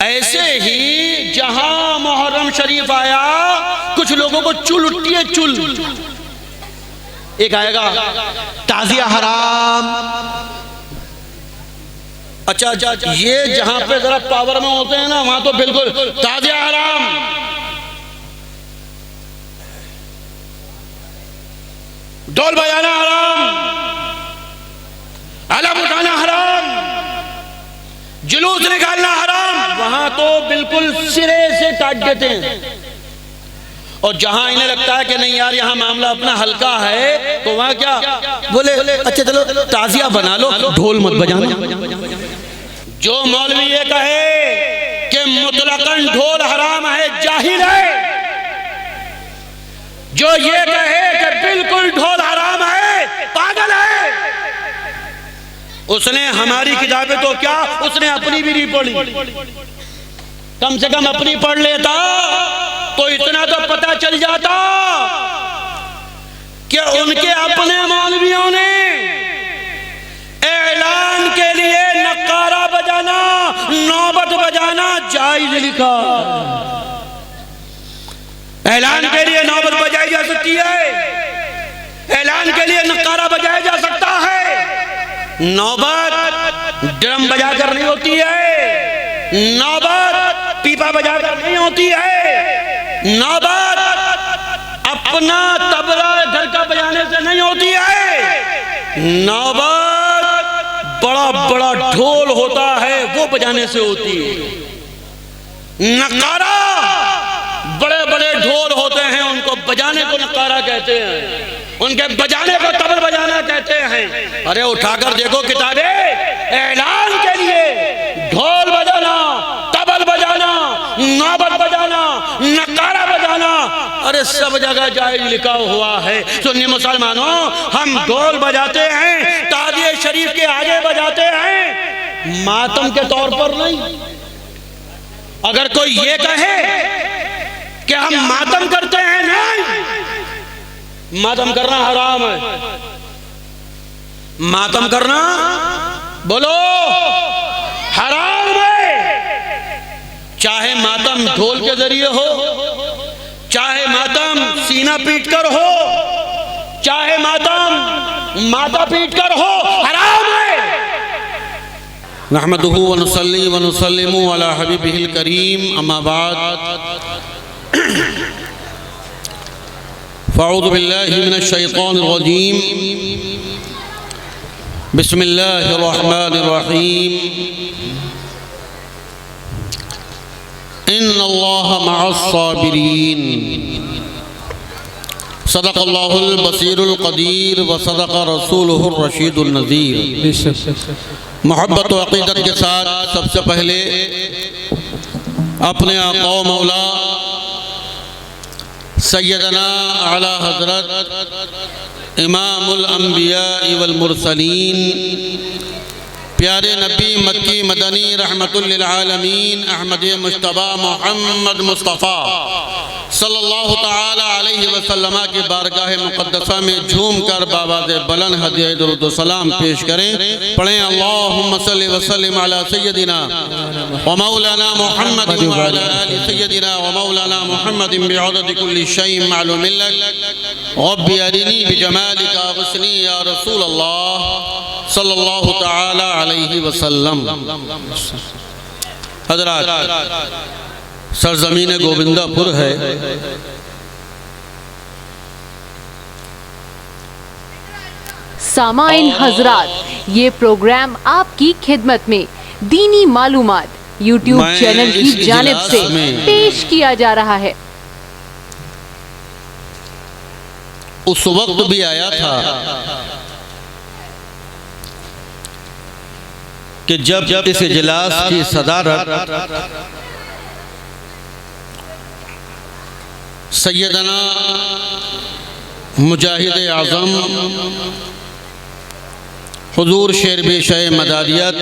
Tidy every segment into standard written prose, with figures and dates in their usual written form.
ऐसे ही जहां मुहर्रम शरीफ आया, कुछ लोगों को चुल उठती है, चुल। एक आएगा ताजिया हराम। अच्छा, ये जहां पे जरा पावर में होते हैं ना, वहां तो बिल्कुल ताजिया हराम। ढोल बजाना हराम, अलम उठाना हराम, जुलूस निकालना हराम। वहां तो बिल्कुल सिरे से काट देते हैं। और जहां इन्हें लगता है कि नहीं यार यहाँ मामला अपना हल्का है, तो वहां क्या बोले, अच्छा चलो ताजिया बना लो, ढोल मत बजाना। जो मौलवी ये कहे कि मुतलकन ढोल हराम है, जाहिल है। जो ये कहे कि बिल्कुल ढोल हराम है, पागल है। उसने हमारी किताबें तो क्या, उसने अपनी भी नहीं पढ़ी। कम से कम अपनी पढ़ लेता तो इतना तो पता चल जाता कि उनके अपने मौलवियों ने ऐलान के लिए नक्कारा बजाना, नौबत बजाना जायज लिखा। ऐलान के लिए नौबत बजाई जा सकती है, ऐलान के लिए नक्कारा बजाया जा सकता है। नौबत ड्रम बजाकर नहीं होती है, नौबत पीपा बजाकर नहीं होती है, नौबत अपना तबला घर का बजाने से नहीं होती है। नौबत बड़ा बड़ा ढोल होता है, वो बजाने से होती है। नक्कारा बड़े बड़े ढोल होते हैं, उनको बजाने को नक्कारा कहते हैं, उनके बजाने को तबल बजाना कहते हैं। अरे उठाकर देखो किताबें, ऐलान के लिए ढोल बजाना, तबल बजाना, नौबत बजाना, नक्कारा बजाना, अरे सब जगह जायज लिखा हुआ है। सुन्नी मुसलमानों, हम ढोल बजाते हैं, ताज़िए शरीफ के आगे बजाते हैं, मातम के तौर पर नहीं। अगर कोई ये कहे कि हम मातम करते हैं, नहीं, मातम करना हराम है। मातम करना बोलो हराम है। चाहे मातम ढोल के जरिए हो, चाहे मातम सीना पीट कर हो, चाहे मातम माथा पीट कर हो, हराम है। नहमदुहु व नुसल्ली व नुसल्लिमु अला हबीबिहिल करीम, अम्मा बाद। फ़अऊज़ु बिल्लाहि मिनश शैतानिर रजीम, बिस्मिल्लाहिर रहमानिर रहीम। इन्नल्लाहा मअस साबिरीन। सदक़ल्लाहुल बसीरुल क़दीर व सदक़ रसूलुहुर रशीदुन नज़ीर। मोहब्बत व अक़ीदत के साथ सबसे पहले अपने आक़ा व मौला सैयदना आला हज़रत इमामुल अंबिया वल मुरसलीन, प्यारे नबी मक्की मदनी रहमतुल लिल आलमीन अहमद मुश्तबा मोहम्मद मुस्तफ़ा सल्लल्लाहु ताला अलैहि वसल्लम की बारगाह मुक़द्दसा में झूम कर बाबाज़े बुलंद हदिया दुरूद व सलाम पेश करें। पढ़ें अल्लाहुम्मा सल्लि व सल्लिम अला सय्यदिना व मौलाना मुहम्मद व अला आलि सय्यदिना व मौलाना मुहम्मद बिअदद कुल्ली शैइन मालूम लक रब्बी अरिनी बिजमालिका गस्नी या रसूल अल्लाह सल्लल्लाहु ताला अलैहि वसल्लम। हज़रात, सरजमीन गोविंदापुर है। सामाइन हजरात, ये प्रोग्राम आपकी खिदमत में दीनी मालूमात यूट्यूब चैनल की जानिब से पेश किया जा रहा है। उस वक्त भी आया था कि जब इस इजलास की सदारत सैयदना मुजाहिद आज़म हुजूर शेर बेशय मदारियत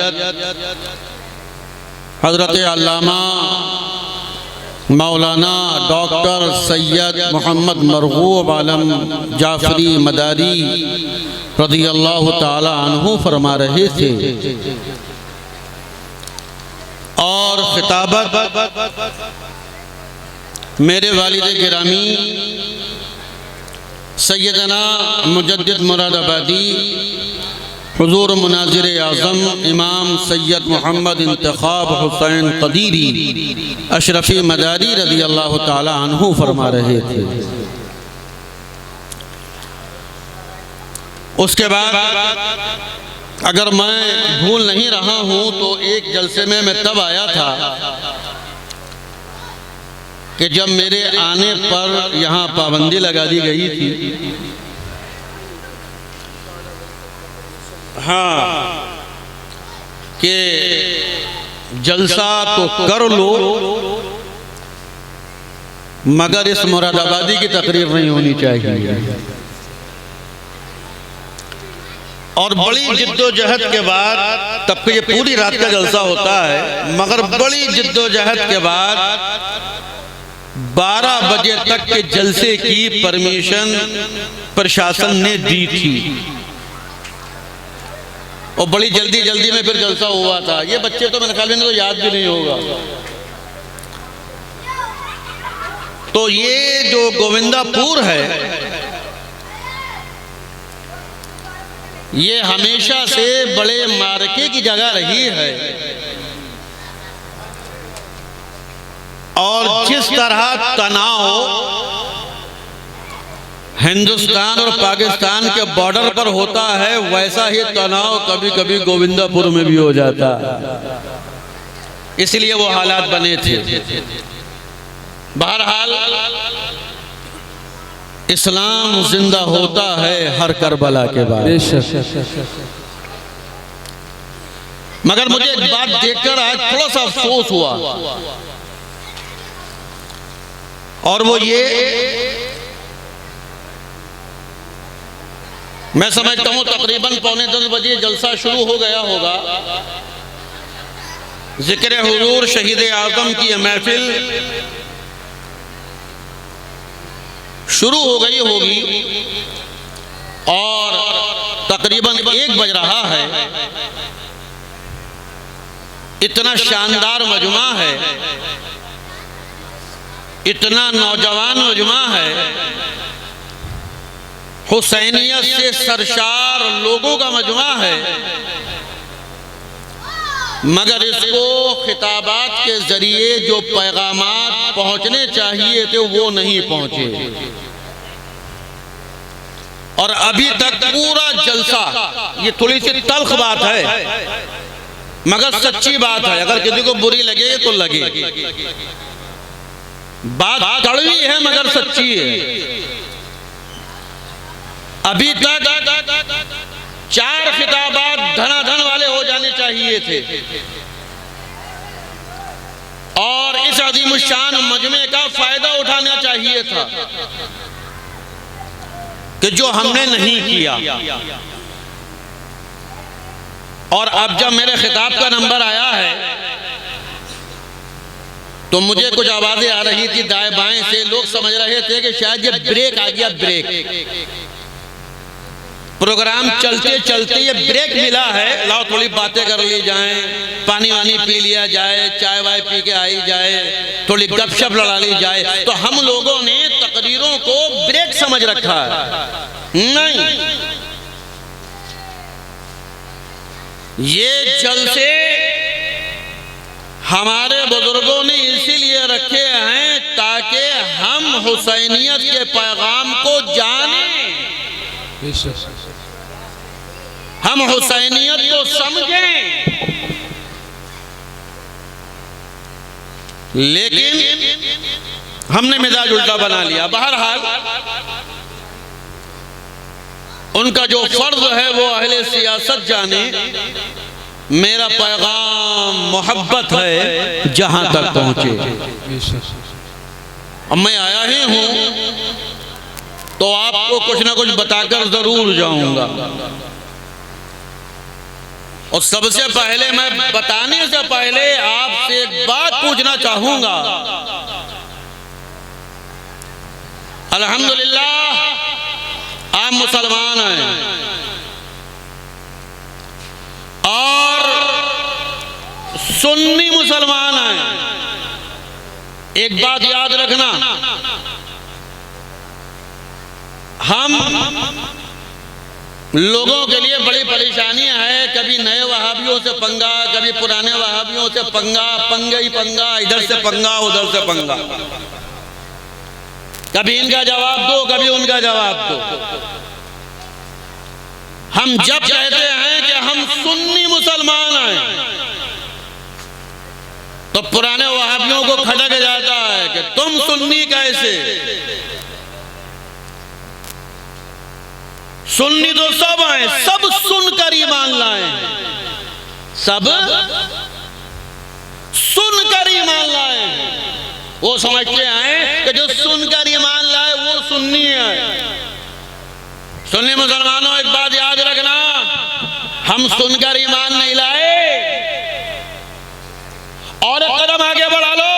हज़रत अल्लामा मौलाना डॉक्टर सैयद मोहम्मद मरगूब आलम जाफरी मदारी रज़ियल्लाहु ताला अन्हु फरमा रहे थे, और खिताबत मेरे वालिद गिरामी सैयदना मुजद्दिद मुरादाबादी हुजूर मुनाजिर आज़म इमाम सैयद मोहम्मद इंतखाब हुसैन क़दीरी अशरफी मदारी रज़ी अल्लाह ताला अन्हु फरमा रहे थे। उसके बाद अगर मैं भूल नहीं रहा हूँ तो एक जलसे में मैं तब आया था कि जब मेरे आने पर यहाँ पाबंदी लगा दी गई थी। हाँ, कि जलसा तो कर लो मगर इस मुरादाबादी की तकरीर नहीं होनी चाहिए। और बड़ी जिद्दोजहद के बाद, तब कि ये पूरी रात का जलसा होता है, मगर बड़ी जिद्दोजहद के बाद 12 बजे तक के जलसे की परमिशन प्रशासन ने दी थी और बड़ी जल्दी जल्दी में फिर जलसा हुआ था। ये बच्चे तो मेरे ख्याल में तो याद भी नहीं होगा। तो ये जो गोविंदापुर है ये हमेशा से बड़े मार्के की जगह रही है और जिस तरह तनाव हिंदुस्तान और पाकिस्तान के बॉर्डर पर होता है वैसा ही तनाव कभी कभी गोविंदापुर में भी हो जाता, इसलिए वो हालात बने थे। बहरहाल इस्लाम जिंदा होता है हर करबला के बाद। मगर मुझे एक बात देखकर आज थोड़ा सा अफसोस हुआ और वो ये, मैं समझता हूं तकरीबन 9:45 बजे जलसा शुरू हो गया होगा। जिक्र हुजूर शहीद आज़म की यह महफिल शुरू हो गई होगी और तकरीबन 1 बज रहा है। इतना शानदार मजमा है, इतना नौजवान मजमा है, हुसैनियत से सरशार लोगों का मजमा है, मगर इसको खिताबात के जरिए जो पैगामात पहुंचने चाहिए थे वो नहीं पहुंचे। और अभी तक पूरा जलसा, ये थोड़ी सी तल्ख बात है मगर सच्ची बात है, अगर किसी को बुरी लगे तो लगे, बात कड़वी है मगर सच्ची है। अभी तक 4 खिताबात धनाधन वाले हो जाने चाहिए थे और इस अज़ीमुश्शान मजमे का फायदा उठाना चाहिए था कि जो हमने नहीं किया। और अब जब मेरे खिताब का नंबर आया है तो मुझे कुछ आवाजें आ रही थी दाएं बाएं से, लोग समझ रहे थे कि शायद ये ब्रेक आ गया, ब्रेक। प्रोग्राम चलते चलते ये ब्रेक मिला है, लाओ थोड़ी बातें कर ली जाएं, पानी वानी पी लिया जाए, चाय वाय पी के आई जाए, थोड़ी गपशप लड़ा ली जाए। तो हम लोगों ने तकरीरों को ब्रेक समझ रखा है। नहीं, ये जलसे हमारे बुजुर्गों ने इसीलिए रखे हैं ताकि हम हुसैनियत के पैगाम को जानें, हम हुसैनियत को समझें। लेकिन हमने मिजाज उल्टा बना लिया। बहरहाल उनका जो फर्ज है वो अहले सियासत जाने, मेरा पैगाम मोहब्बत है जहां तक पहुंचे। अब मैं आया ही हूं तो आपको कुछ ना कुछ बताकर जरूर जाऊंगा। और सबसे पहले मैं बताने से पहले आपसे एक बात पूछना चाहूंगा। अल्हम्दुलिल्लाह आप मुसलमान हैं और सुन्नी मुसलमान हैं। एक बात याद रखना, हम लोगों के लिए बड़ी परेशानियां है। कभी नए वहाबियों से पंगा, कभी पुराने वहाबियों से पंगा, पंगा ही पंगा, इधर से पंगा उधर से पंगा, कभी इनका जवाब दो कभी उनका जवाब दो। हम जब कहते हैं कि हम सुन्नी मुसलमान हैं तो पुराने वहाबियों को खटक जाता है कि तुम सुन्नी कैसे। सुन्नी तो सब हैं, सब सुनकर ईमान लाए, सब सुनकर ईमान लाए। वो समझते हैं कि जो सुनकर ईमान लाए वो सुन्नी है। सुन्नी मुसलमानों, एक बात याद रखना, हम सुनकर ईमान नहीं लाए। और एक कदम आगे बढ़ा लो,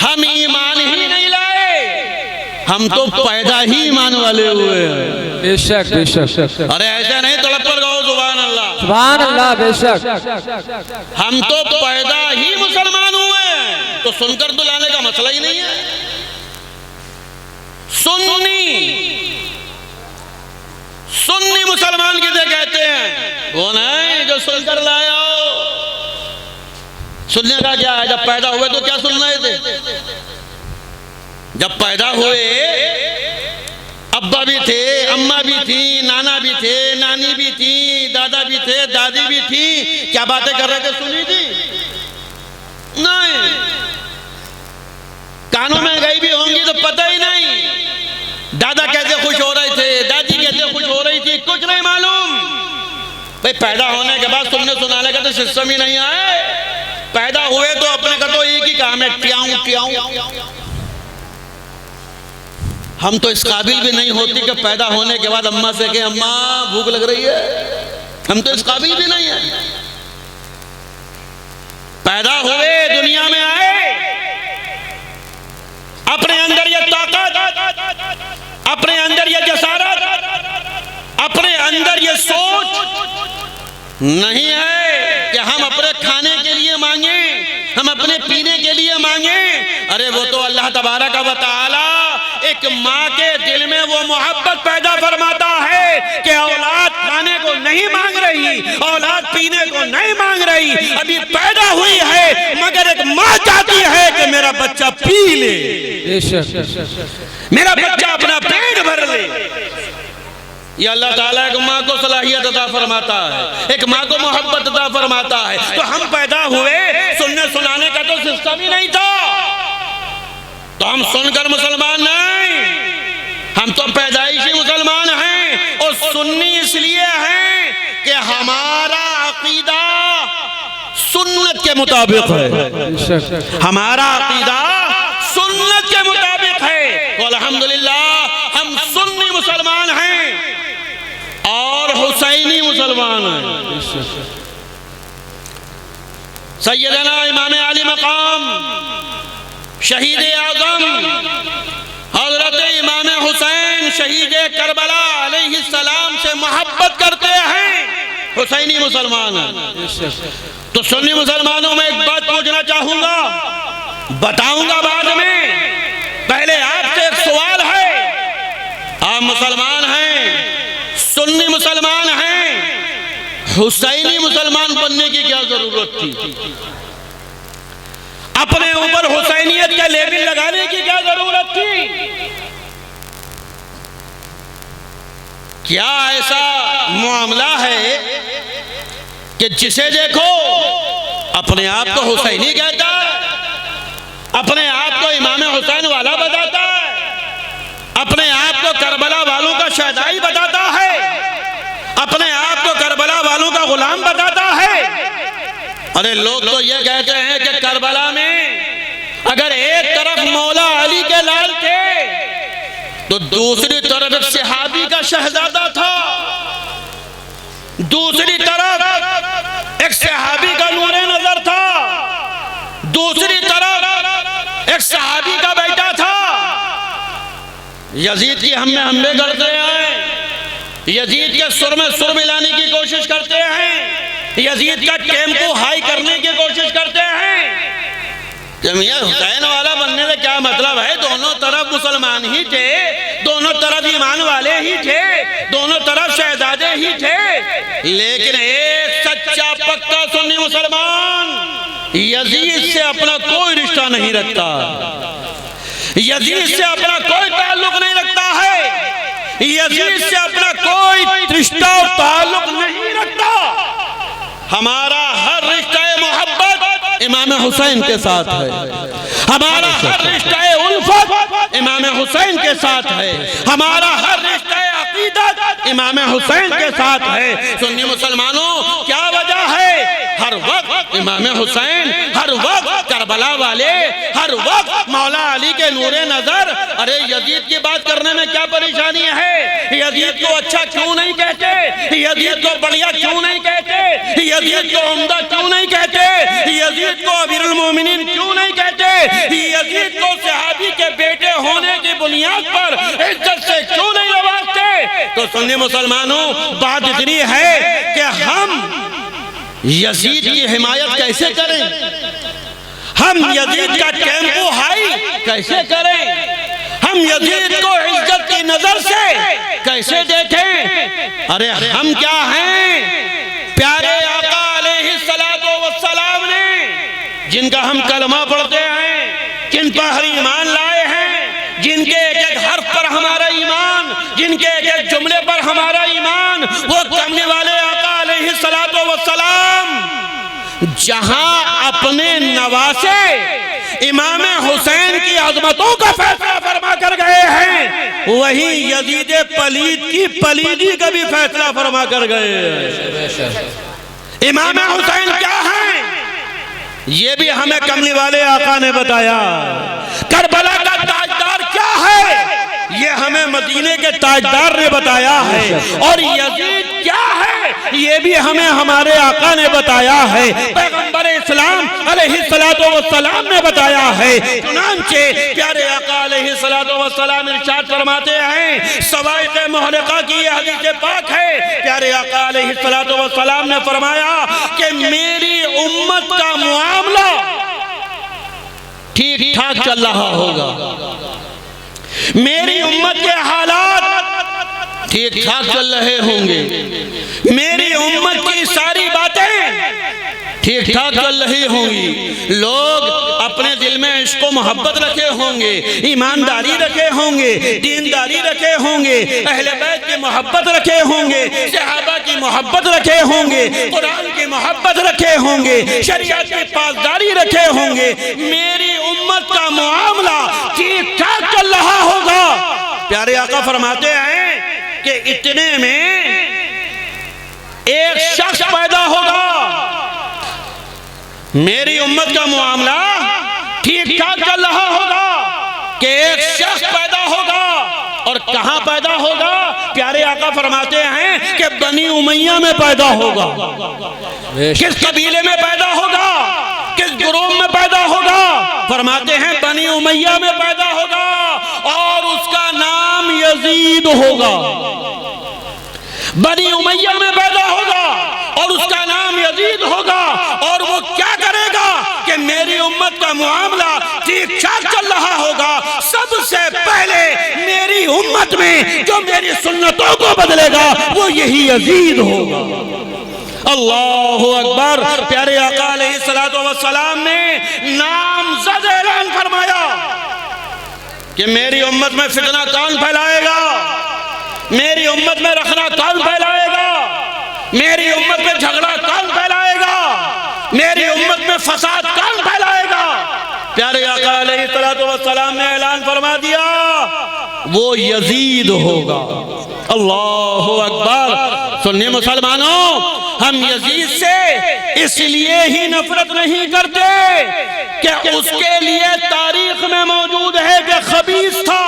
हम ईमान ही नहीं लाए, हम तो पैदा ही ईमान वाले हुए हैं। बेशक बेशक। अरे ऐसा नहीं, तड़प पर कहो सुभान अल्लाह, सुभान अल्लाह। बेशक हम तो पैदा ही मुसलमान हुए हैं, तो सुनकर तो लाने का मसला ही नहीं है। सुन्नी मुसलमान किसे कहते हैं? वो नहीं जो सुनकर लाया हो। सुनने का क्या है? जब पैदा हुए तो क्या सुन रहे थे? जब पैदा हुए अब्बा भी थे, अम्मा भी थी, नाना भी थे, नानी भी थी, दादा भी थे, दादी भी थी। क्या बातें कर रहे थे? सुनी थी? नहीं। कानों में गई भी होंगी तो पता ही नहीं। दादा कैसे खुश हो रहे थे, दादी कैसे खुश हो रही थी, कुछ नहीं मालूम। भाई पैदा होने के बाद सुनने सुनाने का तो सिस्टम ही नहीं आए। पैदा हुए तो अपने का तो एक ही काम है, ट्याऊं ट्याऊं। हम तो इस काबिल भी नहीं होती कि पैदा होने के बाद अम्मा से कहें अम्मा भूख लग रही है। हम तो इस काबिल भी नहीं है। पैदा हुए, दुनिया में आए, अपने अंदर ये ताकत, अपने अंदर ये जसारत, अपने अंदर ये सोच नहीं है कि हम अपने खाने के लिए मांगे, हम अपने पीने के लिए मांगे। अरे वो तो अल्लाह तबारक व तआला एक माँ के दिल में वो मोहब्बत पैदा फरमाता है कि औलाद खाने को नहीं मांग रही, औलाद पीने को नहीं मांग रही, अभी पैदा हुई है, मगर एक माँ चाहती है कि मेरा बच्चा पी ले, मेरा बच्चा अपना पेट भर ले। ये अल्लाह ताला एक माँ को सलाहियत अता फरमाता है, एक माँ को मोहब्बत अता फरमाता है। तो हम पैदा हुए, सुनने सुनाने का तो सिस्टम ही नहीं था, तो हम सुनकर मुसलमान नहीं, हम तो पैदाइशी मुसलमान हैं। और सुन्नी इसलिए हैं कि हमारा अकीदा सुन्नत के मुताबिक है, हमारा अकीदा सुन्नत के मुताबिक है। तो अल्हम्दुलिल्लाह हम सुन्नी मुसलमान हैं और हुसैनी मुसलमान हैं। सैयदना इमाम आली मकाम शहीद आज़म हजरत इमाम हुसैन शहीद करबला अलैहिस्सलाम से मोहब्बत करते हैं, हुसैनी मुसलमान हैं। तो सुन्नी मुसलमानों में एक बात पूछना चाहूंगा, बताऊंगा बाद में, पहले आपसे एक सवाल है। आप मुसलमान हैं, सुन्नी मुसलमान हैं, हुसैनी मुसलमान बनने की क्या जरूरत थी? अपने ऊपर हुसैनियत का लेबल लगाने की क्या जरूरत थी? क्या ऐसा मामला है कि जिसे देखो अपने आप को हुसैनी कहता है, अपने आप को इमाम हुसैन वाला बताता है, अपने आप को करबला वालों का शहदाई बताता है, अपने आप को करबला वालों का गुलाम बताता है। अरे लोग तो ये कहते हैं कि करबला में अगर एक तरफ मौला अली के लाल थे तो दूसरी तरफ एक सहाबी का शहजादा था, दूसरी तरफ एक सहाबी का नूरे नजर था, दूसरी तरफ एक सहाबी का बेटा था। यजीद की हम में हमले करते हैं, यजीद के सुर में सुर मिलाने की कोशिश करते हैं, यजीद का टेम्पो हाई करने की कोशिश करते हैं कि मियां हुसैन वाला बनने का क्या मतलब है। दोनों तरफ मुसलमान ही थे, दोनों तरफ ईमान वाले ही थे, दोनों तरफ शहजादे ही थे, लेकिन एक सच्चा पक्का सुन्नी मुसलमान यजीद से अपना कोई रिश्ता नहीं रखता, यजीद से अपना कोई ताल्लुक नहीं रखता है, यजीद से अपना कोई रिश्ता और ताल्लुक नहीं रखता। हमारा हर रिश्ता मोहब्बत इमाम हुसैन के साथ है, हमारा हर रिश्ता उल्फत इमाम हुसैन के साथ है, हमारा हर रिश्ता अकीदत इमाम हुसैन के साथ है। सुन्नी मुसलमानों, क्या वजह है? हर वक्त इमाम हुसैन, हर वक्त करबला वाले, हर वक्त मौला अली के नूरे नजर। अरे यजीद की बात करने में क्या परेशानी है? यजीद को अच्छा क्यों नहीं कहते? यजीद को बढ़िया क्यों नहीं कहते? यजीद को उम्दा क्यों नहीं कहते? यजीद को अमीरुल मोमिनीन क्यों नहीं कहते? यजीद को सहाबी के बेटे होने की बुनियाद पर इज्जत से क्यों नहीं नवाजते? तो सुन्नी मुसलमानों, बात इतनी है कि हम यजीद की हिमायत कैसे करें, हम यजीद का टेम्पो हाई कैसे करें, हम यजीद को इज्जत की नजर से कैसे देखें? अरे हम क्या हैं? प्यारे आका अलैहिस्सलातु वस्सलाम ने, जिनका हम कलमा पढ़ते हैं, जिन पर हर ईमान लाए हैं, जिनके एक एक हर्फ पर हमारा ईमान, जिनके एक एक जुमले पर हमारा ईमान, वो कमली वाले आका अलैहिस्सलातु वस्सलाम जहां अपने नवासे इमाम हुसैन की अजमतों का फैसला फरमा कर गए हैं, वहीं यजीद पलीद की पलीदी का भी फैसला फरमा कर गए हैं। इमाम हुसैन क्या है, ये भी हमें कमली वाले आका ने बताया। करबला का ताजदार क्या है, ये हमें मदीने के ताजदार ने बताया है। और यजीद क्या है, ये भी हमें हमारे आका ने बताया है, पैगंबर इस्लाम अलैहिस्सलातु वस्सलाम ने बताया है। चुनांचे प्यारे आका अलैहिस्सलातु वस्सलाम इरशाद फरमाते हैं, सवाइक़ मुहल्लिका की ये हदीस पाक है, प्यारे आका अलैहिस्सलातु वस्सलाम ने फरमाया कि मेरी उम्मत का मुआमला ठीक ठाक चल रहा होगा, मेरी उम्मत के हालात ठीक ठाक चल रहे होंगे, मेरी उम्मत की सारी बातें ठीक ठाक चल रही होंगी, लोग अपने दिल में इश्क व मोहब्बत रखे होंगे, ईमानदारी रखे होंगे, दीनदारी रखे होंगे, अहले बैत की मोहब्बत रखे होंगे, सहाबा की मोहब्बत रखे होंगे, कुरान की मोहब्बत रखे होंगे, शरीयत की पासदारी रखे होंगे, मेरी उम्मत का मामला ठीक ठाक चल रहा होगा। प्यारे आका फरमाते हैं कि इतने में एक शख्स पैदा होगा, मेरी उम्मत का मामला ठीक ठाक चल रहा होगा कि एक शख्स पैदा होगा। और कहां पैदा होगा? प्यारे आका फरमाते हैं कि बनी उमैया में पैदा होगा। किस कबीले में पैदा होगा? किस ग्रुप में पैदा होगा? फरमाते हैं बनी उमैया में पैदा होगा और उसका नाम यजीद होगा। बनी उमैया में पैदा होगा और उसका नाम यजीद होगा। और वो क्या करेगा कि मेरी उम्मत का मामला ठीक ठाक चल रहा होगा, सबसे पहले मेरी उम्मत में जो मेरी सुन्नतों को बदलेगा वो यही यजीद होगा। अल्लाहु अकबर। प्यारे आका अलैहिस्सलातु वस्सलाम ने नामज़द ऐलान फरमाया कि मेरी उम्मत में फितना कौन फैलाएगा, मेरी उम्मत में रखना कौन फैलाएगा, मेरी उम्मत में झगड़ा कौन फैलाएगा, मेरी उम्मत में फसाद कौन फैलाएगा। प्यारे आका अलैहिस्सलातु वस्सलाम ने ऐलान फरमा दिया वो यजीद होगा। अल्लाहु अकबर। सुन्नी मुसलमानों, हम यजीद से इसलिए ही नफरत नहीं करते कि उसके लिए तारीख में मौजूद है कि खबीस था।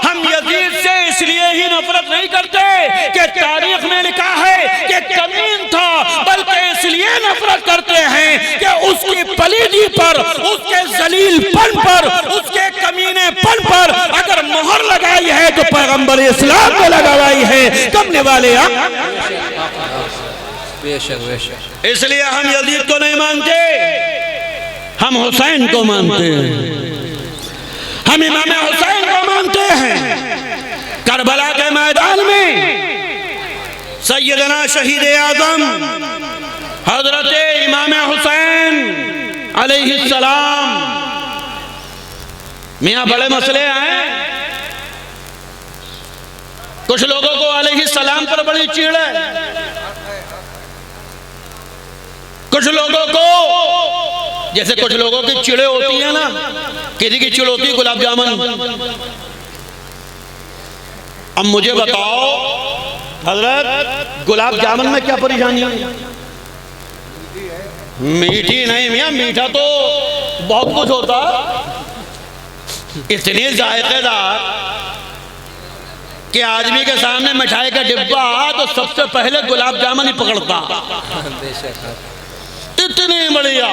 हम यजीद से इसलिए ही नफरत नहीं करते कि तारीख में लिखा है कि कमीन था, बल्कि इसलिए नफरत करते हैं कि उसकी पलीदी पर, उसके जलीलपन पर, उसके कमीनेपन पर अगर मोहर लगाई है तो पैगंबर इस्लाम ने लगाई है। कमने वाले बेशक बेशक। इसलिए हम यजीद को नहीं मानते, हम हुसैन को मानते हैं, हम इमाम हुसैन को मानते हैं। करबला के मैदान में सैयदना शहीद आज़म हजरत इमाम हुसैन अलैहिस्सलाम, मियाँ बड़े मसले हैं। कुछ लोगों को अलैहिस्सलाम पर बड़ी चिढ़ है, कुछ लोगों को, जैसे कुछ लोगों की चिड़े होती है ना, किसी की चिड़ होती है गुलाब जामुन। अब मुझे बताओ हजरत, गुलाब जामुन में क्या परेशानी है? मीठी नहीं मियाँ, मीठा तो बहुत कुछ होता, इतनी जायकेदार कि आदमी के सामने मिठाई का डिब्बा तो सबसे पहले गुलाब जामुन ही पकड़ता। इतनी बढ़िया।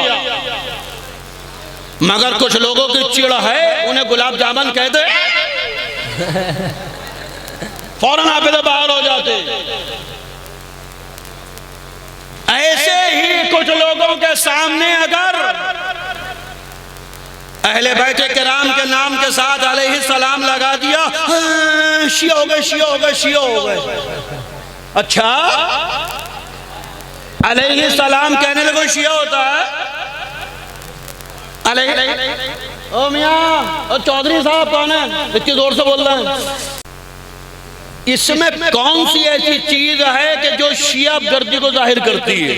मगर कुछ लोगों की चिड़ है, उन्हें गुलाब जामुन कहते फौरन आप इधर बाहर हो जाते। ऐसे ही कुछ लोगों के सामने अगर अहले बैत किराम के नाम के साथ अलैहिस्सलाम लगा दिया, शिया हो गए, शिया हो गए, शिया हो गए। अच्छा, अलैहिस्सलाम कहने लगे शिया होता है? ओ मियाँ, ओ चौधरी साहब कौन है, इतनी जोर से बोल रहे हैं? इसमें कौन सी ऐसी चीज है कि जो शिया गर्दी को जाहिर करती है?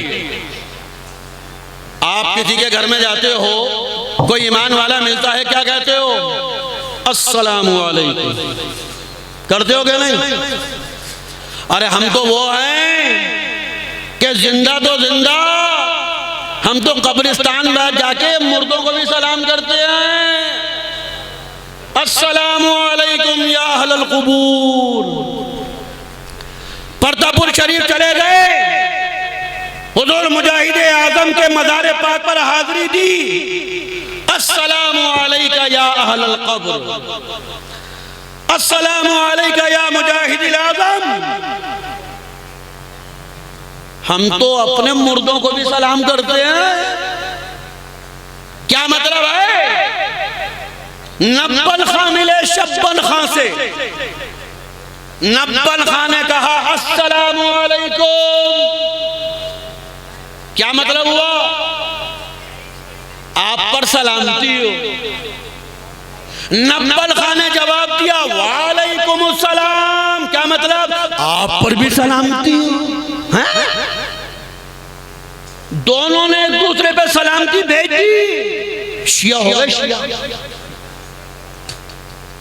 आप किसी के घर में जाते हो, कोई ईमान वाला मिलता है, क्या कहते हो? अस्सलामु अलैकुम करते हो क्या नहीं? अरे हम तो वो हैं कि जिंदा तो जिंदा, हम तो कब्रिस्तान में जाके मुर्दों को भी सलाम करते हैं। अस्सलामु अलैकुम या अहलल कुबूर। परतापुर शरीफ चले गए, हुजूर मुजाहिद आजम के मज़ार पाक पर हाजिरी दी। अस्सलामु अलैका या अहलल कब्र, अस्सलामु अलैका या मुजाहिद आजम। हम तो अपने मुर्दों को भी सलाम करते हैं। क्या मतलब है? नब्बन खां मिले शब्बन खां से, नब्बन खां ने कहा अस्सलामु अलैकुम। क्या मतलब हुआ? आप पर सलामती हो। नब्बन खां ने जवाब दिया वालेकुम सलाम। क्या मतलब? आप पर भी सलामती हो। हैं? दोनों ने एक दूसरे पे सलामती भेजी। शिया हो गए शिया।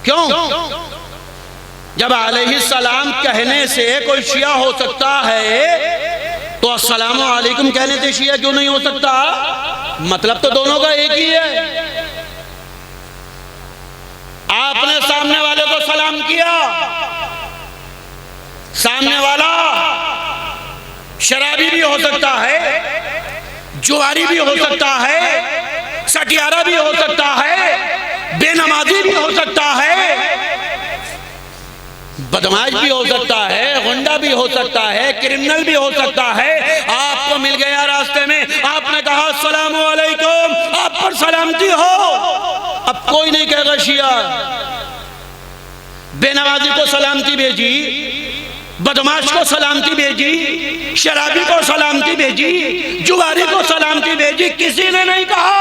क्यों? जब अलैहिस्सलाम कहने से कोई शिया हो सकता है, तो अस्सलामु अलैकुम कहने से शिया क्यों नहीं हो सकता? मतलब तो दोनों का एक ही है। आपने सामने वाले को सलाम किया, सामने वाला शराबी भी हो सकता है, जुआरी भी हो सकता है, सटियारा भी हो सकता है, बेनमाजी भी हो सकता है, बदमाश भी हो सकता है, गुंडा भी हो सकता है, क्रिमिनल भी हो सकता है। आपको मिल गया रास्ते में, आपने कहा अस्सलामु अलैकुम, आप पर सलामती हो। अब कोई नहीं कहेगा शिया। बेनमाजी को सलामती भेजी, बदमाश को सलामती भेजी, शराबी को सलामती भेजी, जुआरी को सलामती भेजी। किसी ने नहीं कहा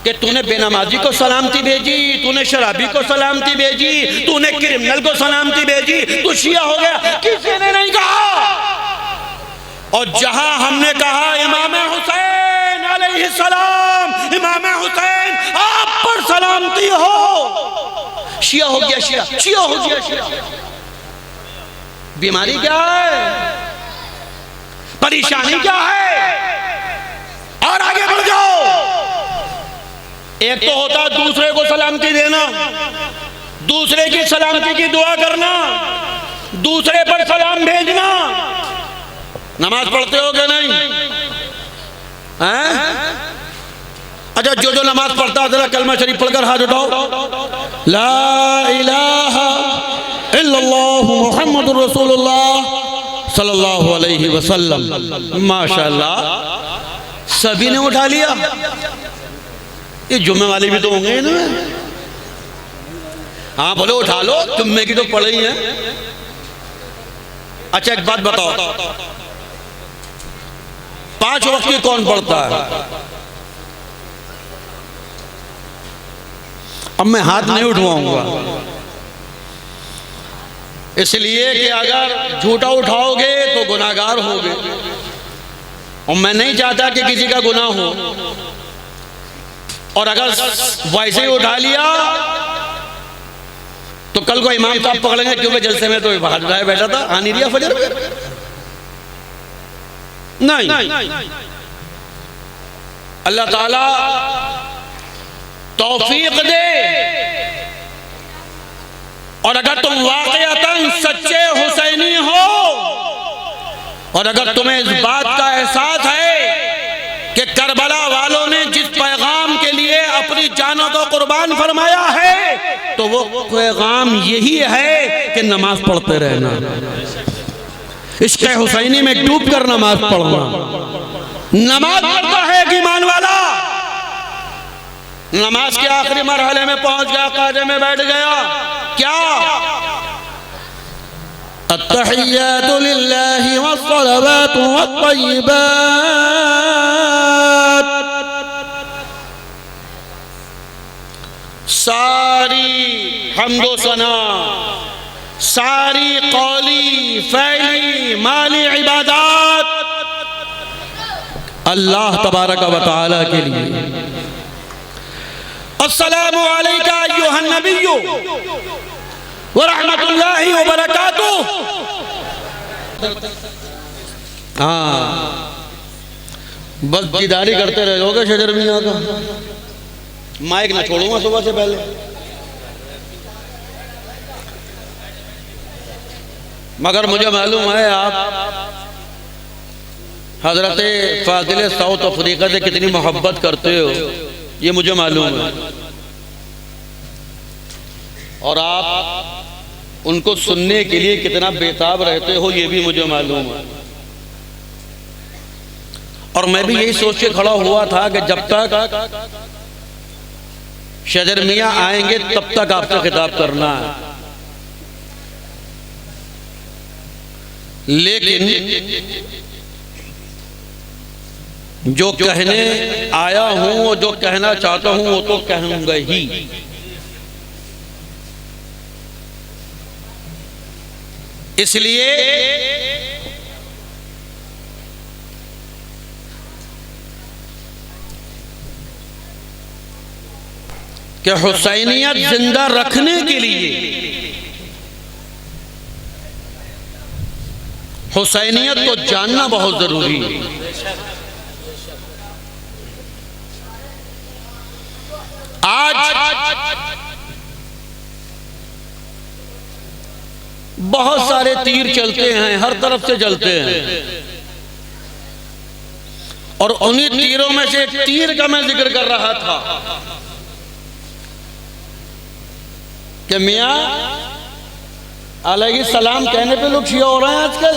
कि तूने बेनमाजी को सलामती भेजी, तूने शराबी को सलामती भेजी, तूने क्रिमिनल को सलामती भेजी, तू शिया हो गया। किसी ने नहीं कहा। और जहां हमने कहा इमाम हुसैन अलैहिस्सलाम, इमाम हुसैन आप पर सलामती हो, शिया हो गया शिया, शिया हो गया शिया। बीमारी क्या है? परेशानी क्या है? और आगे बढ़ जाओ। एक तो होता दूसरे को सलामती देना, दूसरे की सलामती की दुआ करना, दूसरे पर सलाम भेजना। नमाज पढ़ते हो क्या नहीं? हैं? अच्छा, जो नमाज पढ़ता है जरा कलमा शरीफ पढ़कर हाथ उठाओ। ला इलाहा इल्लल्लाहु मुहम्मदुर रसूलुल्लाह सल्लल्लाहु अलैहि वसल्लम। माशाअल्लाह, सभी ने उठा लिया। ये जुम्मे वाले भी तो होंगे इनमें। हाँ बोलो, उठा लो, जुम्मे की तो पढ़े ही है। अच्छा एक बात बताओ, 5 वक्त की कौन पढ़ता है? अब मैं हाथ नहीं उठवाऊंगा, इसलिए कि अगर झूठा उठाओगे तो गुनाहगार होगे, और मैं नहीं चाहता कि किसी का गुनाह हो। और अगर वैसे ही उठा लिया तो कल को इमाम साहब पकड़ेंगे, क्योंकि जलसे में तो बाहर उठाया बैठा था, आ नहीं दिया फजर नहीं। अल्लाह ताला तौफीक दे। और अगर तुम वाकईतन सच्चे हुसैनी हो, और अगर तुम्हें इस बात का एहसास है कि करबला वालों ने जिस पैगाम के लिए अपनी जानों को कुर्बान फरमाया है, तो वो पैगाम यही है कि नमाज पढ़ते रहना, इश्क़ हुसैनी में डूब कर नमाज पढ़ना। नमाज पढ़ता है एक ईमान वाला, नमाज के आखिरी मरहले में पहुंच गया, काजे में बैठ गया, क्या अत्तहिय्यातु लिल्लाहि वस्सलावातु वत्तय्यिबात, सारी हम्दो सना, सारी कौली फ़ैली माली इबादत अल्लाह तबारक व तआला के लिए। अस्सलामु अलैका अय्युहन नबिय्यु व रहमतुल्लाहि व बरकातुहू। हाँ, बस दीदारी करते रहोगे शजर मियां का। माइक ना छोड़ूंगा सुबह से पहले, मगर मुझे मालूम है आप हजरत फाजिल साउथ अफ्रीका से कितनी मोहब्बत करते हो, ये मुझे मालूम है। और आप उनको सुनने के लिए कितना बेताब रहते हो, ये भी मुझे मालूम है। और मैं भी यही सोच के खड़ा हुआ था कि जब तक शजर मियां आएंगे तब तक आपसे खिताब करना है, लेकिन जो कहने आया हूं और जो कहना चाहता हूं वो तो कहूंगा ही। इसलिए कि हुसैनियत जिंदा रखने के लिए हुसैनियत को जानना बहुत जरूरी है। आज बहुत सारे तीर चलते हैं, हर तरफ से चलते हैं, और उन्हीं तीरों में से एक तीर का मैं जिक्र कर रहा था कि मियां अलैहि सलाम कहने पे लोग शिया हो रहे हैं आजकल,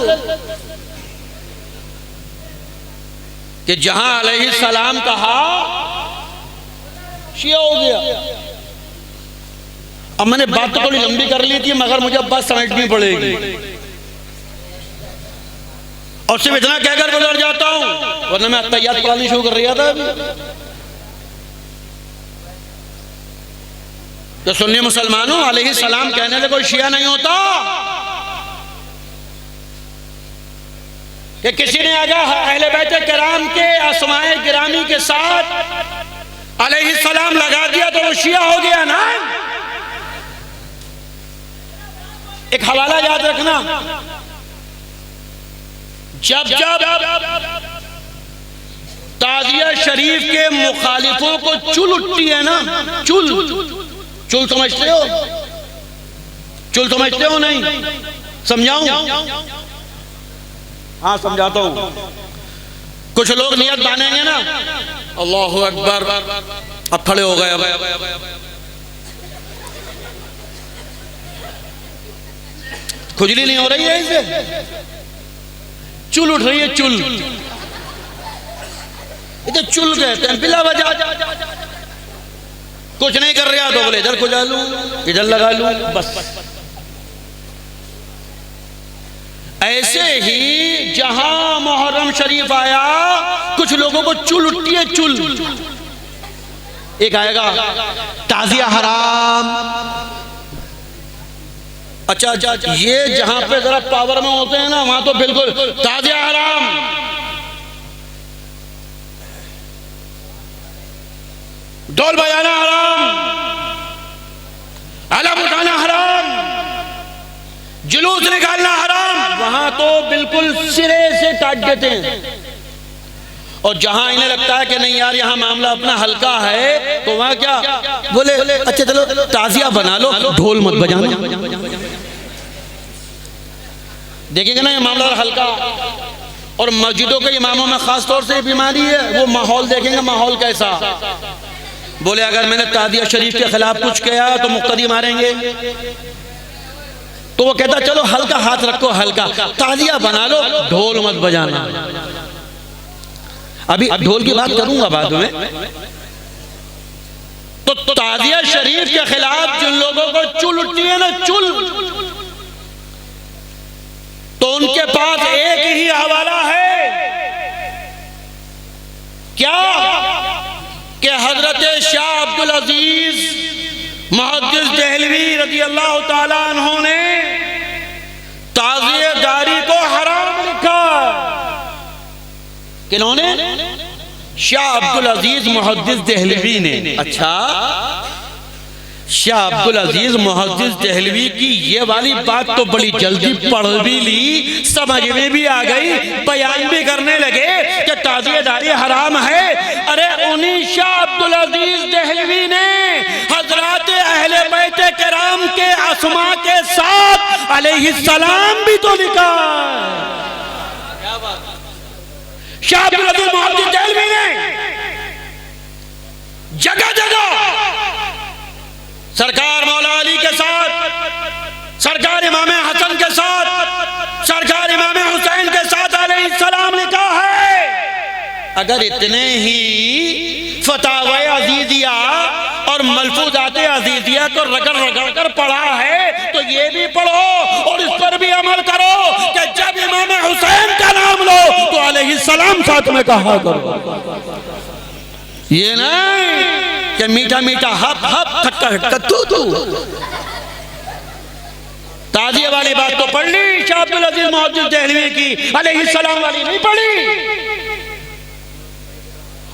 कि जहां अलैहि सलाम कहा शिया हो गया। अब मैंने बात तो थोड़ी लंबी कर ली थी, मगर मुझे अब बात समझनी पड़ेगी, और सिर्फ इतना कहकर गुजर जाता हूं, वरना मैं तैयार पढ़ानी शुरू कर रहा था अभी। तो सुन्नी मुसलमानों, अलैहि सलाम कहने से कोई शिया नहीं होता। कि किसी ने अगर अहले बैत किराम के अस्माए गिरामी के साथ अलैहि सलाम लगा दिया तो वो शिया हो गया ना। एक हवाला याद रखना, जब जब ताजिया शरीफ के मुखालिफों को चुल उठती है ना, चुल समझते हो? चुल समझते हो? नहीं समझाऊं? हाँ समझाता हूं। कुछ लोग नियत बांधेंगे ना, अल्लाहु अकबर, अब खड़े हो गए, अब खुजली नहीं हो रही है इसे? चुल उठ रही है, चुल, इधर चुल कहते हैं, बिला वजह कुछ नहीं कर रहा तो बोले इधर खुजा लूं, इधर लगा लूं, बस। ऐसे ही जहां मुहर्रम शरीफ आया, कुछ लोगों को चुल उठती है, चुल। एक आएगा ताजिया हराम। अच्छा, ये जहां पे जरा पावर में होते हैं ना, वहां तो बिल्कुल ताजिया हराम। ढोल बजाना हराम, अलम उठाना हराम, जुलूस निकालना हराम। वहां तो बिल्कुल सिरे से काट देते हैं। और जहां इन्हें लगता है कि नहीं यार यहाँ मामला अपना हल्का है, तो वहां क्या बोले, अच्छा चलो ताजिया बना लो, ढोल मत बजाना। देखेंगे ना ये मामला हल्का। और मस्जिदों के इमामों में खास तौर से बीमारी है, वो माहौल देखेंगे, माहौल कैसा। बोले अगर मैंने ताजिया शरीफ के खिलाफ कुछ किया तो मुक्तदी मारेंगे, तो वो कहता चलो हल्का हाथ रखो, हल्का ताजिया बना लो, ढोल मत बजाना। अभी ढोल की बात करूंगा बाद में। तो ताजिया शरीफ के खिलाफ जिन लोगों को चुल उठती है ना, चुल, तो उनके पास एक ही हवाला है, क्या कि हजरत शाह अब्दुल अजीज मुहद्दिस देहलवी रज़ी अल्लाह ताला अन्हु ने ताज़ियेदारी को हराम लिखा। किन्होंने? शाह अब्दुल अजीज मुहद्दिस देहलवी ने। अच्छा, शाह अब्दुल अजीज मुहद्दिस देहलवी की ये वाली बात तो बड़ी जल्दी पढ़ भी ली, समझ में भी आ गई, बयान भी करने लगे कि ताज़ियेदारी हराम है। अरे उन्हीं शाह अब्दुल अजीज देहलवी ने हजरात अहले बैत किराम के अस्मा के साथ अलैहिस्सलाम भी तो लिखा। शाह अब्दुल अजीज मुहद्दिस देहलवी ने जगह जगह सरकार मौला अली के साथ, सरकार इमाम हसन के साथ, सरकार इमाम हुसैन के साथ अलैहिस्सलाम लिखा है। अगर इतने ही फतावा अजीजिया और मलफूजात अजीजिया को रगड़ रगड़ कर पढ़ा है, तो ये भी पढ़ो और इस पर भी अमल करो कि जब इमाम हुसैन का नाम लो तो अलैहिस्सलाम साथ में कहा करो। ये नहीं कि मीठा मीठा हप हप खट्टा खट्टा तू तू। ताजिया वाली बात तो पढ़ ली शाह अब्दुल अजीज मुहद्दिस देहलवी की, अलैहिस्सलाम वाली नहीं पढ़ी।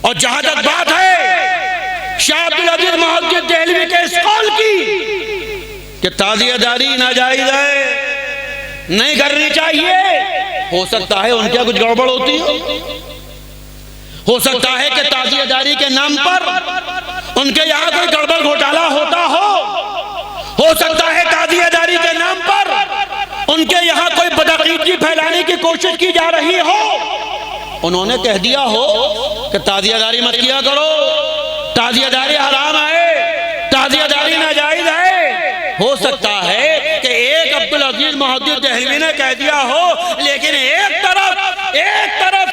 और जहां तक बात है शाह अब्दुल अजीज मुहद्दिस देहलवी के इस कौल की कि ताजियादारी नाजायज है, नहीं करनी चाहिए, हो सकता है उनके कुछ गड़बड़ होती हो सकता है कि ताजियादारी के नाम पर उनके यहाँ कोई गड़बड़ घोटाला होता हो सकता है ताजियादारी के नाम पर उनके यहाँ कोई बदअकीदगी फैलाने की कोशिश की जा रही हो। उन्होंने कह दिया हो कि ताजियादारी मत किया करो, ताजियादारी हराम है, ताजियादारी नाजायज है। हो सकता है कि एक अब्दुल अजीज मुहद्दिस देहलवी ने कह दिया हो, लेकिन एक तरफ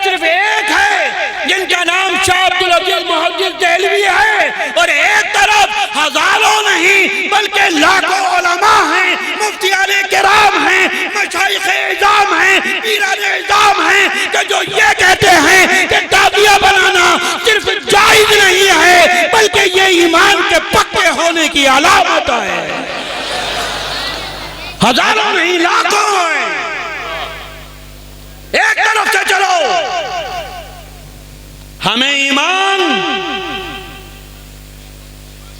सिर्फ एक है जिनका नाम शाह अब्दुल अजीज मुहद्दिस देहलवी है, और एक तरफ हजारों नहीं बल्कि लाखों उलमा हैं, मुफ्तियाने किराम हैं, मशाइखे इज़ाम हैं, पीराने इज़ाम हैं कि जो ये कहते हैं कि ताजिया बनाना सिर्फ जायज नहीं है बल्कि ये ईमान के पक्के होने की अलामत है। हजारों नहीं लाखों हैं। एक तरफ से चलो, हमें ईमान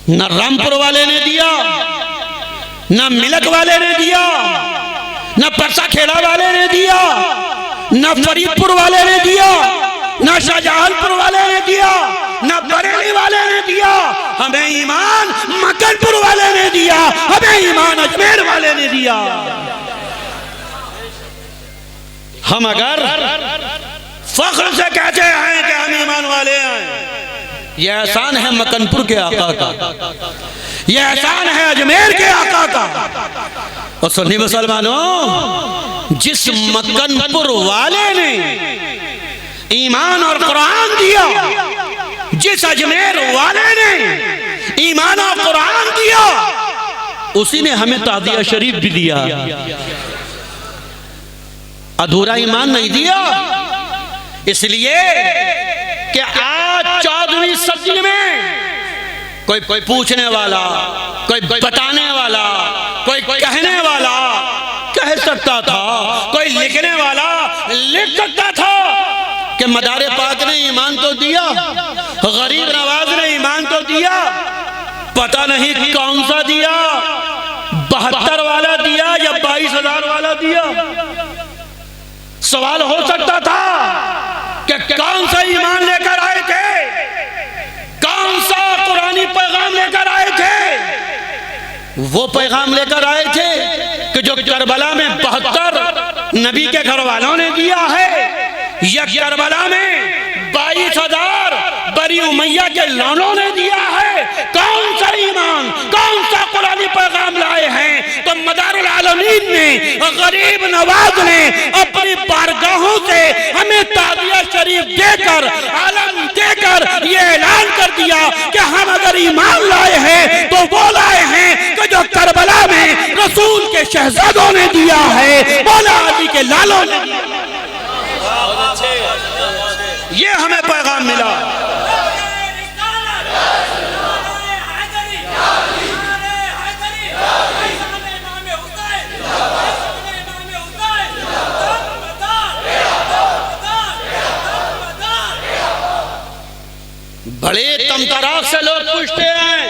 न रामपुर वाले ने दिया, न मिलक वाले ने दिया, न परसा खेड़ा वाले ने दिया, न फरीदपुर वाले ने दिया, न शाहजहांपुर वाले ने दिया, न बरेली वाले ने दिया। हमें ईमान मक्कनपुर वाले ने दिया, हमें ईमान अजमेर वाले ने दिया। हम अगर फख्र से कहते हैं कि हम ईमान वाले हैं, यह एहसान है मक्कनपुर के आका का, यह एहसान है अजमेर के आका का। और सुन्नी मुसलमानों, जिस मक्कनपुर वाले ने ईमान और कुरान दिया, जिस अजमेर वाले ने ईमान और कुरान दिया, उसी ने हमें तादिया शरीफ भी दिया। अधूरा ईमान नहीं दिया। इसलिए कि आज 14वीं सदी में कोई पूछने वाला, कोई बताने वाला, कोई कहने वाला कह सकता था, कोई लिखने वाला लिख सकता था कि मदारे पाक ने ईमान तो दिया, गरीब नवाज ने ईमान तो दिया, पता नहीं कौन सा दिया, 72 वाला दिया या 22,000 वाला दिया। सवाल हो सकता था कि कौन सा ईमान लेकर आए थे, कौन सा कुरानी पैगाम लेकर आए थे। वो पैगाम लेकर आए थे कि जो करबला में 72 नबी के घर वालों ने दिया है, या करबला में 22,000 बनी उमैया के लानों ने दिया है। कौन सा ईमान, कौन सा कुरानी पैगाम लाए हैं? तो मदारुल आलमीन ने, गरीब नवाज ने अपनी बारगाहों से हमें तादिया शरीफ देकर, आलम देकर ये ऐलान कर दिया कि हम अगर ईमान लाए हैं तो वो लाए हैं कि जो करबला में रसूल के शहजादों ने दिया है, मौला अली के लालों ने दिया। ये हमें पैगाम मिला। बड़े तमतराक से लोग पूछते हैं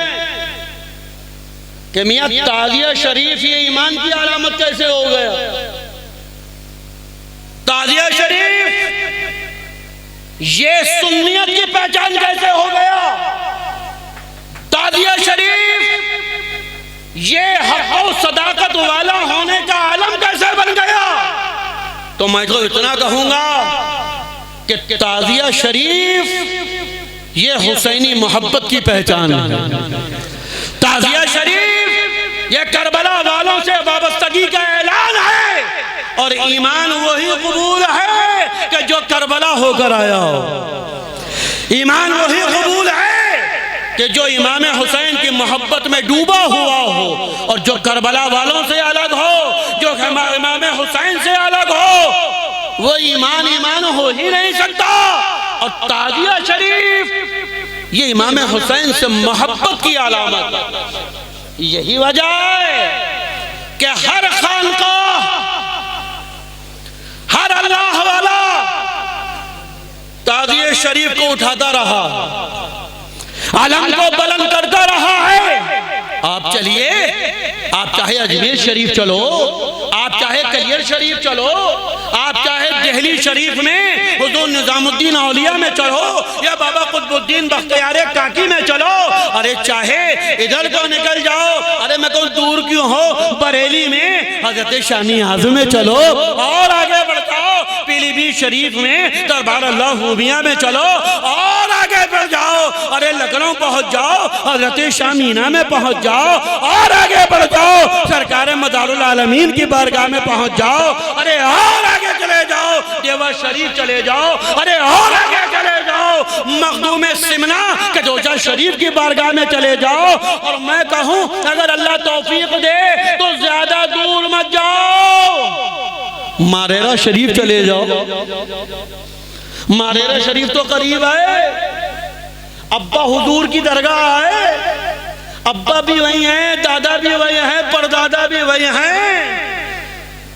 कि मियां ताजिया शरीफ ये ईमान की अलामत कैसे हो गया? ताजिया शरीफ ये सुन्नियत की पहचान कैसे हो गया? ताजिया शरीफ ये हक और सदाकत वाला होने का आलम कैसे बन गया? तो मैं तो इतना कहूंगा कि ताजिया शरीफ ये हुसैनी मोहब्बत की पहचान है। ताजिया शरीफ ये करबला वालों से वाबस्तगी का ऐलान है, और ईमान वही कबूल है कि जो करबला होकर आया हो। ईमान वही कबूल है कि जो इमाम हुसैन की मोहब्बत में डूबा हुआ हो, और जो करबला वालों से अलग हो, जो इमाम हुसैन से अलग हो, वो ईमान हो ही नहीं सकता। और ताजिया शरीफ ये इमाम हुसैन से मोहब्बत की अलामत। यही वजह है कि हर खानकाह, हर अल्लाह वाला ताजिया शरीफ को उठाता रहा, आलम को बुलंद करता रहा है। आप चलिए, आप चाहे अजमेर शरीफ चलो, आप चाहे कलियर शरीफ चलो, आप चाहे दिल्ली शरीफ में हुजूर निजामुद्दीन औलिया में चलो, या बाबा कुतुबुद्दीन बख्तियार काकी में चलो, अरे चाहे इधर को निकल जाओ, अरे मैं कहूँ दूर क्यों हो, बरेली में हजरत शानी आज़म में चलो, और आगे बढ़ जाओ पीलीभीत शरीफ में दरबार अल्लाह खूबिया में चलो, और आगे बढ़ जाओ, अरे लखनऊ पहुंच जाओ, हजरत शाह मीना में पहुंच जाओ, और आगे बढ़ जाओ सरकार मदारुल आलमीन की बारगाह में पहुंच जाओ, अरे और आगे चले जाओ देवा शरीफ चले जाओ, अरे और आगे चले जाओ मखदूम सिमना कदोजा शरीफ की बारगाह में चले जाओ। और मैं कहूं अगर अल्लाह तौफीक दे तो ज्यादा दूर मत जाओ, मारेरा शरीफ चले जाओ। मारेरा शरीफ तो करीब है, अब्बा हुजूर की दरगाह है, अब्बा भी वही हैं, दादा भी वही हैं, परदादा भी वही हैं,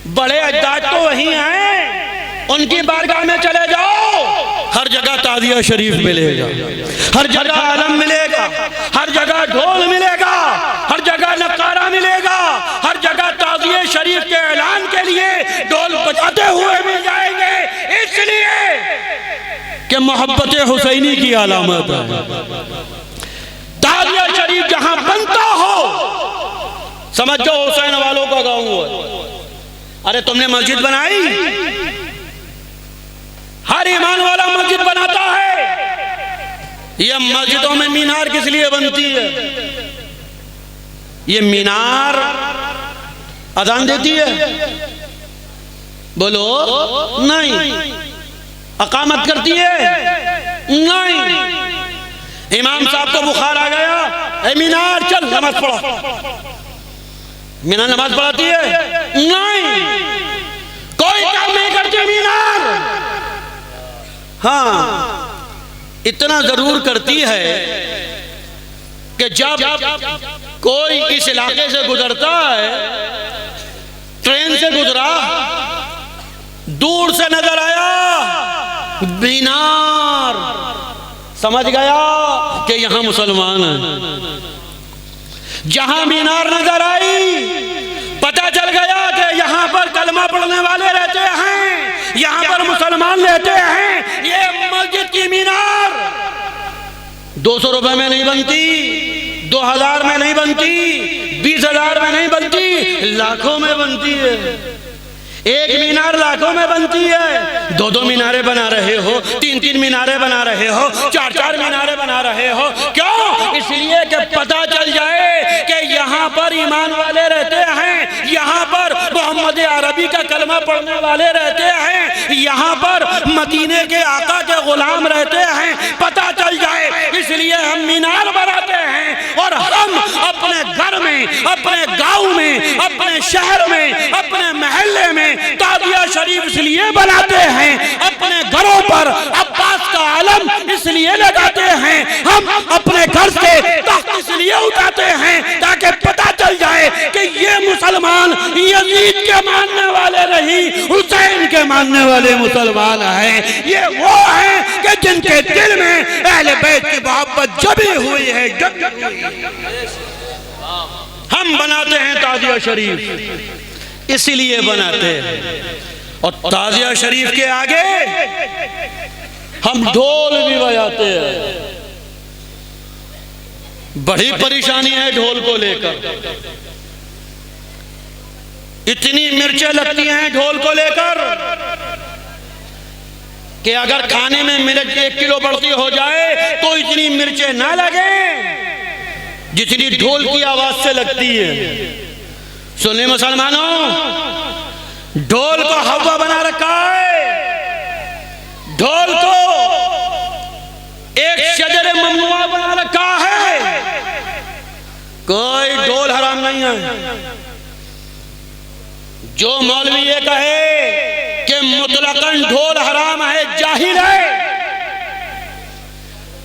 बड़े अजदाद तो वही हैं, उनकी बारगाह में चले जाओ, हर जगह ताजिया शरीफ मिलेगा, हर जगह आलम मिलेगा, हर जगह ढोल मिलेगा, हर जगह नकारा मिलेगा, हर जगह ताजिया शरीफ के ऐलान के लिए ढोल बजाते हुए मिल जाएंगे, इसलिए कि मोहब्बत हुसैनी की अलामत है। ताजिया शरीफ जहां बनता हो समझ जाओ हुसैन वालों का गांव है। अरे तुमने मस्जिद बनाई, हर ईमान वाला मस्जिद बनाता है। ये मस्जिदों में मीनार किस लिए बनती है? ये मीनार अजान देती है, बोलो नहीं। अकामत करती है नहीं। इमाम साहब को बुखार आ गया, ए मीनार चल नमाज पढ़ा। मीनार नमाज पढ़ाती है नहीं। कोई काम नहीं करती मीनार। हाँ, इतना जरूर करती है कि जब कोई इस इलाके से गुजरता है, ट्रेन से गुजरा, दूर से नजर आया मीनार, समझ गया कि यहां मुसलमान है। जहां मीनार नजर आई, पता चल गया कि यहां पर कलमा पढ़ने वाले रहते हैं, यहां पर मुसलमान रहते हैं। ये मस्जिद की मीनार 200 रुपए में नहीं बनती, 2000 में नहीं बनती, 20,000 में नहीं बनती, लाखों में बनती है। एक मीनार लाखों में बनती है। 2-2 मीनारे बना रहे हो, 3-3 मीनारे बना रहे हो, 4-4 मीनारे बना रहे हो। क्यों? इसलिए कि पता चल जाए कि यहाँ पर ईमान वाले रहते हैं, यहाँ पर मोहम्मद अरबी का कलमा पढ़ने वाले रहते हैं, यहाँ पर मदीने के आका के गुलाम रहते हैं। पता चल जाए, इसलिए हम मीनार बनाते हैं। और हम अपने घर में, अपने गांव में, अपने शहर में, अपने महल्ले में ताजिया शरीफ इसलिए बनाते हैं, अपने घरों पर अब्बास का आलम इसलिए लगाते हैं, हम अपने घर से तख्त इसलिए उठाते हैं ताकि पता चल जाए कि ये मुसलमान यजीद के मानने वाले नहीं, हुसैन के मानने वाले मुसलमान हैं। ये वो हैं कि जिनके दिल में अहले बैत की मोहब्बत जमी हुई है। हम बनाते हैं ताजिया शरीफ, इसलिए बनाते हैं। और ताजिया शरीफ के आगे हम ढोल भी बजाते हैं। बड़ी परेशानी है ढोल को लेकर। इतनी मिर्चें लगती हैं ढोल को लेकर कि अगर खाने में मिर्च 1 किलो बढ़ती हो जाए तो इतनी मिर्चें ना लगे जितनी ढोल की आवाज से लगती है। सुनिए मुसलमानों, ढोल को हवा बना रखा है। ढोल को एक शजर ममनुआ बना रखा है। कोई ढोल हराम नहीं है। जो मौलवी ये कहे कि मुतलकन ढोल हराम है, जाहिल है।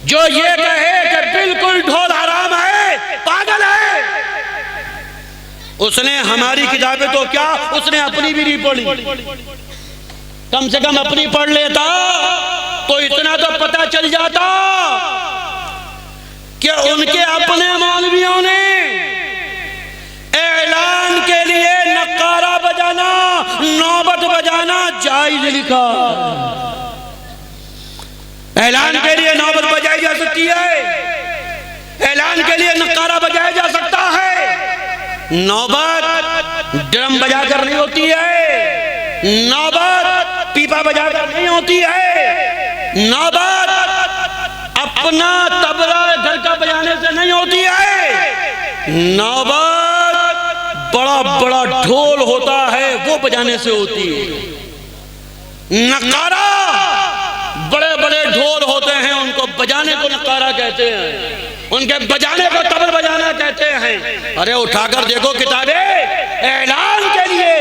जो ये कहे कि बिल्कुल ढोल हराम है, पागल है। उसने हमारी किताबें तो क्या, उसने अपनी भी नहीं पढ़ी। कम से कम अपनी पढ़ लेता तो इतना तो पता चल जाता कि उनके अपने मौलवियों ने ऐलान के लिए नक्कारा बजाना, नौबत बजाना जायज लिखा। ऐलान के लिए नौबत बजाई जा सकती है, ऐलान के लिए नक्कारा बजाया जा सकता है। नौबत ड्रम बजाकर नहीं होती है, नौबत पीपा बजाकर नहीं होती है, नौबत अपना तबला घर का बजाने से नहीं होती है। नौबत बड़ा बड़ा ढोल होता है, वो बजाने से होती है। नक्कारा बड़े बड़े ढोल होते हैं, उनको बजाने को नक्कारा कहते हैं, उनके बजाने को तबल बजाना कहते हैं। अरे उठाकर देखो किताबें, ऐलान के लिए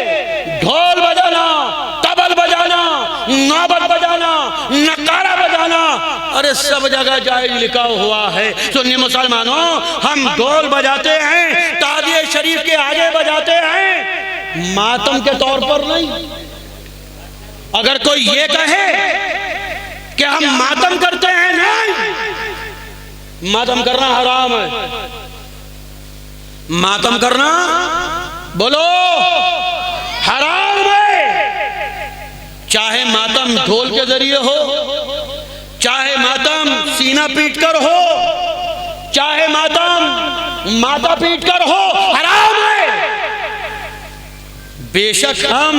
ढोल बजाना, तबल बजाना, नौबत बजाना, नक्कारा बजाना, अरे सब जगह जायज लिखा हुआ है। सुन्नी मुसलमानों, हम ढोल बजाते हैं, ताजिए शरीफ के आगे बजाते हैं, मातम के तौर पर नहीं। अगर कोई ये कहे कि हम मातम करते हैं, नहीं, मातम करना हराम है। मातम करना बोलो हराम है। चाहे मातम ढोल के जरिए हो, चाहे मातम सीना पीट कर हो, चाहे मातम माथा पीट कर हो, हराम है। बेशक हम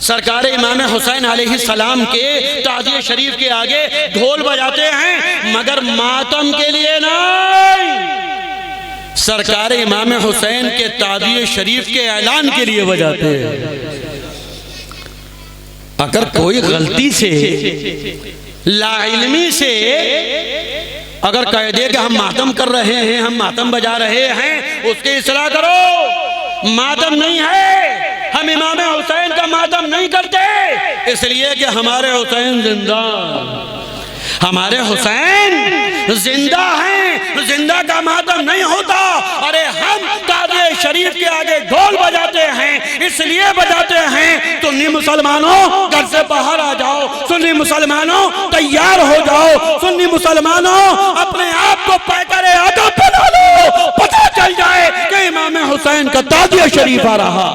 सरकार इमाम हुसैन अलैहिस्सलाम के ताजिए शरीफ के आगे ढोल बजाते हैं, मगर मातम के लिए नहीं, सरकार इमाम हुसैन के ताजिए शरीफ के ऐलान के लिए बजाते हैं। अगर कोई गलती से लाइल्मी से अगर कह दे कि हम मातम कर रहे हैं, हम मातम बजा रहे हैं, उसकी इस्लाह करो। मातम नहीं है, हम इमाम हुसैन का मातम नहीं करते, इसलिए कि हमारे हुसैन जिंदा, हमारे हुसैन जिंदा हैं, जिंदा का मातम नहीं होता। अरे हम ताज़िए शरीफ के आगे ढोल बजाते हैं, इसलिए बजाते हैं सुन्नी मुसलमानों घर से बाहर आ जाओ, सुन्नी मुसलमानों तैयार हो जाओ, सुन्नी मुसलमानों अपने आप को पैकरे आदम बना लो, पता चल जाए कि इमाम हुसैन का ताज़िए शरीफ आ रहा।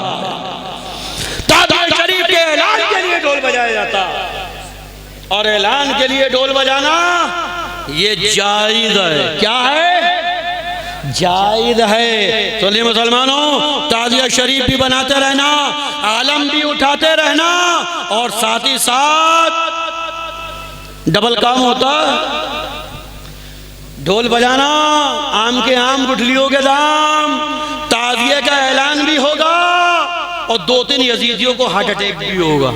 ताज़िए शरीफ के ऐलान के लिए ढोल बजाया जाता, और ऐलान के लिए ढोल बजाना ये जायज है। क्या है? जायज है। सुन्नी मुसलमानों ताज़िया शरीफ भी बनाते रहना, आलम भी उठाते रहना, और साथ ही साथ डबल काम होता, ढोल बजाना, आम के आम गुठलियों के दाम, ताज़िया का ऐलान भी होगा, और 2-3 यजीदियों को हार्ट अटैक भी होगा।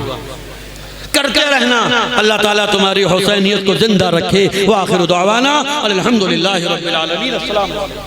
करते रहना। अल्लाह ताला तुम्हारी हुसैनियत को जिंदा रखे। व आखिर दुआवाना अल्हम्दुलिल्लाहि रब्बिल आलमीन। अस्सलाम वालेकुम।